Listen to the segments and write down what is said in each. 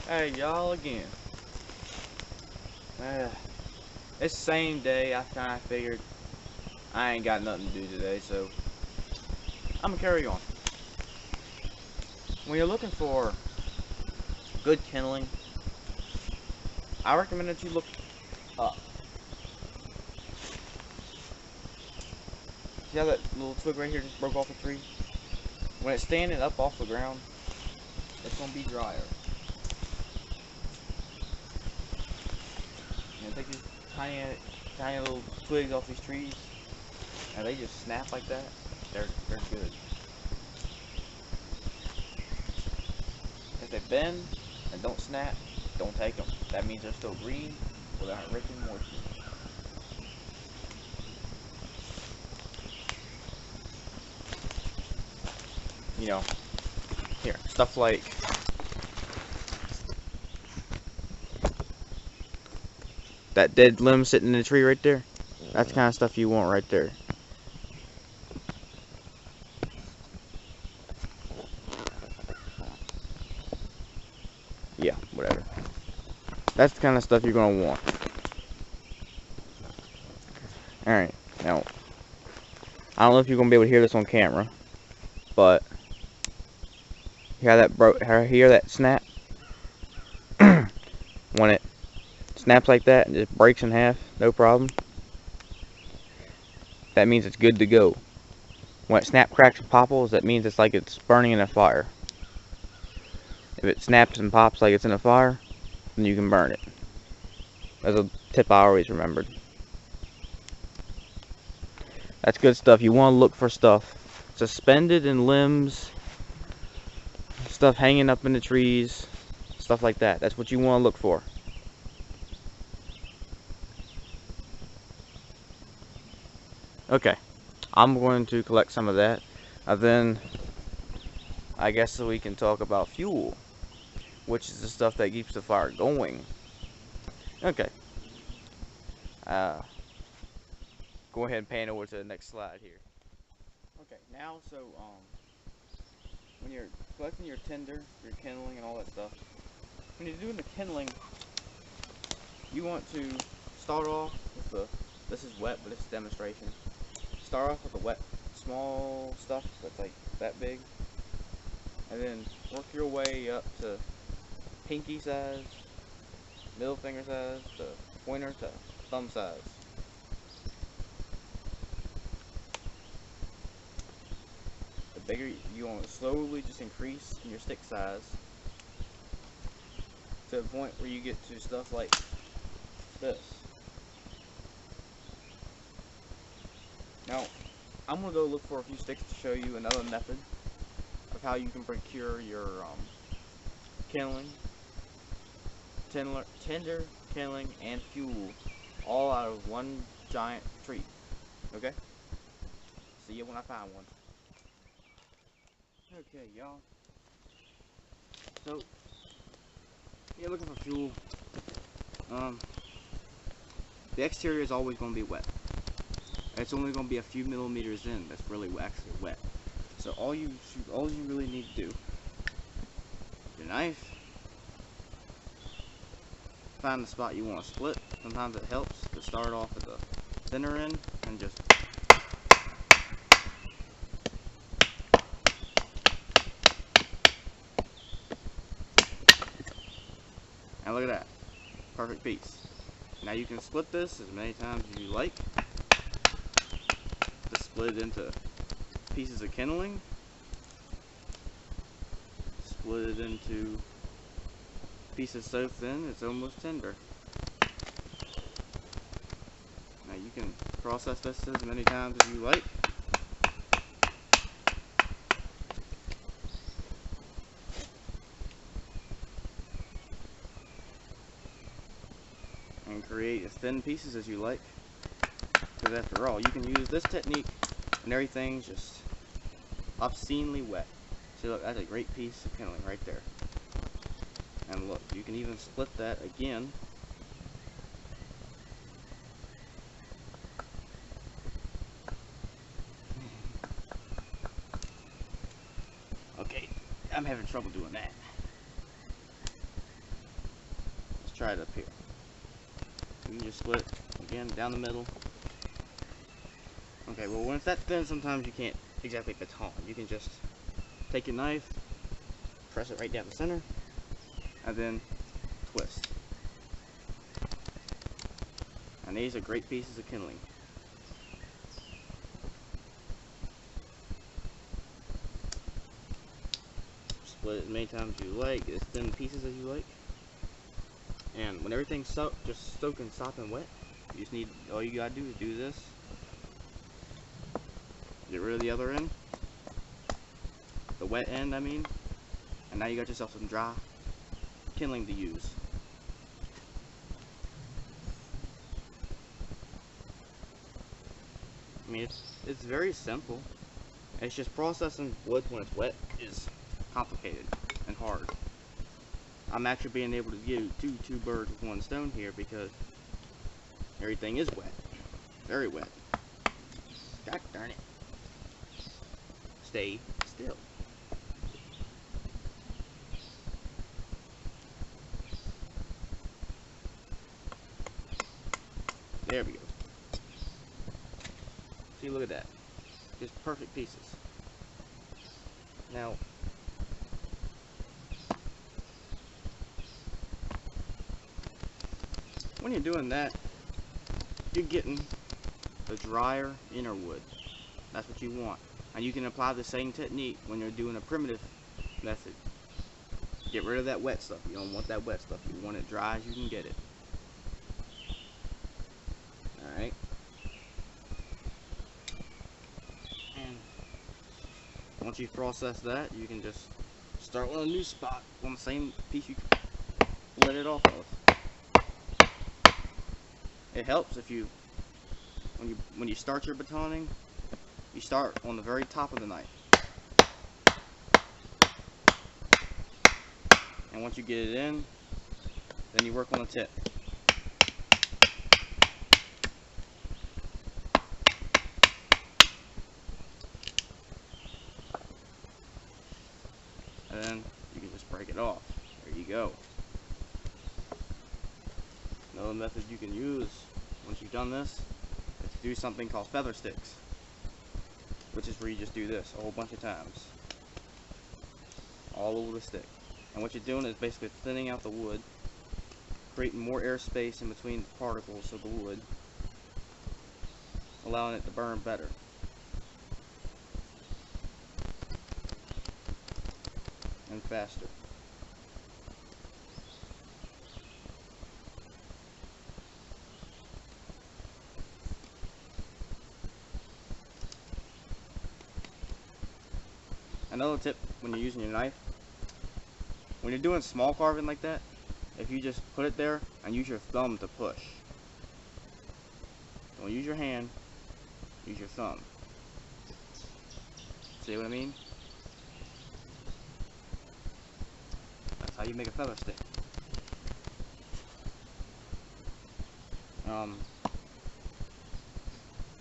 Hey, y'all again. It's the same day. I kind of figured I ain't got nothing to do today, so I'm gonna carry on. When you're looking for good kindling, I recommend that you look up. See how that little twig right here just broke off a tree? When it's standing up off the ground, it's gonna be drier. You know, take these tiny little twigs off these trees, and they just snap like that. They're good. If they bend and don't snap, don't take them. That means they're still green, or they're rich in moisture. You know, here, stuff like that dead limb sitting in the tree right there. That's the kind of stuff you want right there. Yeah, whatever. That's the kind of stuff you're gonna want. Alright, now, I don't know if you're gonna be able to hear this on camera, but hear that snap? When it snaps like that and just breaks in half, no problem. That means it's good to go. When it snap, cracks, and popples, that means it's like it's burning in a fire. If it snaps and pops like it's in a fire, then you can burn it. That's a tip I always remembered. That's good stuff. You want to look for stuff suspended in limbs, stuff hanging up in the trees, stuff like that. That's what you want to look for. Okay, I'm going to collect some of that, and then I guess so we can talk about fuel, which is the stuff that keeps the fire going. Okay, go ahead and pan over to the next slide here. Okay, now when you're collecting your tinder, your kindling, and all that stuff, when you're doing the kindling, you want to start off with this is wet, but it's a demonstration. Start off with the wet, small stuff that's like that big, and then work your way up to pinky size, middle finger size, to pointer to thumb size. The bigger you want to slowly just increase your stick size to the point where you get to stuff like this. Now, I'm going to go look for a few sticks to show you another method of how you can procure your kindling, tinder, kindling, and fuel all out of one giant tree. Okay? See you when I find one. Okay, y'all. So, you're looking for fuel. The exterior is always going to be wet. It's only going to be a few millimeters in that's really actually wet. So all you really need to do, your knife, find the spot you want to split. Sometimes it helps to start off at the thinner end and just and look at that, perfect piece. Now you can split this as many times as you like. To split it into pieces of kindling, split it into pieces so thin it's almost tender. Now you can process this as many times as you like. And create as thin pieces as you like. Because after all, you can use this technique and everything's just obscenely wet. See, look, that's a great piece of kindling right there. And look, you can even split that again. Okay, I'm having trouble doing that. try it up here. You can just split again down the middle. Okay, well when it's that thin, sometimes you can't exactly baton. You can just take your knife, press it right down the center, and then twist. And these are great pieces of kindling. Split it as many times as you like, as thin pieces as you like. And when everything's just soaking sopping wet, you just need, all you gotta do is do this. Get rid of the other end, the wet end I mean, and now you got yourself some dry kindling to use. I mean, it's very simple. It's just processing wood when it's wet is complicated and hard. I'm actually being able to do two birds with one stone here because everything is wet, very wet. God darn it! Stay still. There we go. See, look at that. Just perfect pieces. Now, when you're doing that, you're getting the drier inner wood. That's what you want. And you can apply the same technique when you're doing a primitive method. Get rid of that wet stuff. You don't want that wet stuff. You want it dry as you can get it. Alright. And once you process that, you can just start with a new spot on the same piece you let it off of. It helps if you, when you start your batoning, you start on the very top of the knife. And once you get it in, then you work on the tip. And then you can just break it off. There you go. Another method you can use once you've done this is to do something called feather sticks, which is where you just do this a whole bunch of times all over the stick. And what you're doing is basically thinning out the wood, creating more air space in between the particles of the wood, allowing it to burn better. And faster. Another tip when you're using your knife, when you're doing small carving like that, if you just put it there and use your thumb to push. Don't use your hand, use your thumb. See what I mean? That's how you make a feather stick.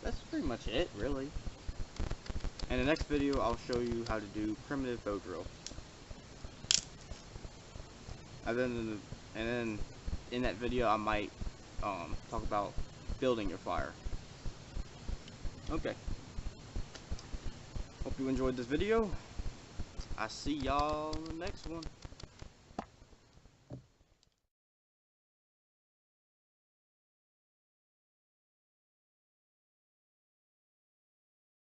That's pretty much it, really. In the next video, I'll show you how to do primitive bow drill. And then in that video, I might talk about building your fire. Okay. Hope you enjoyed this video. I see y'all in the next one.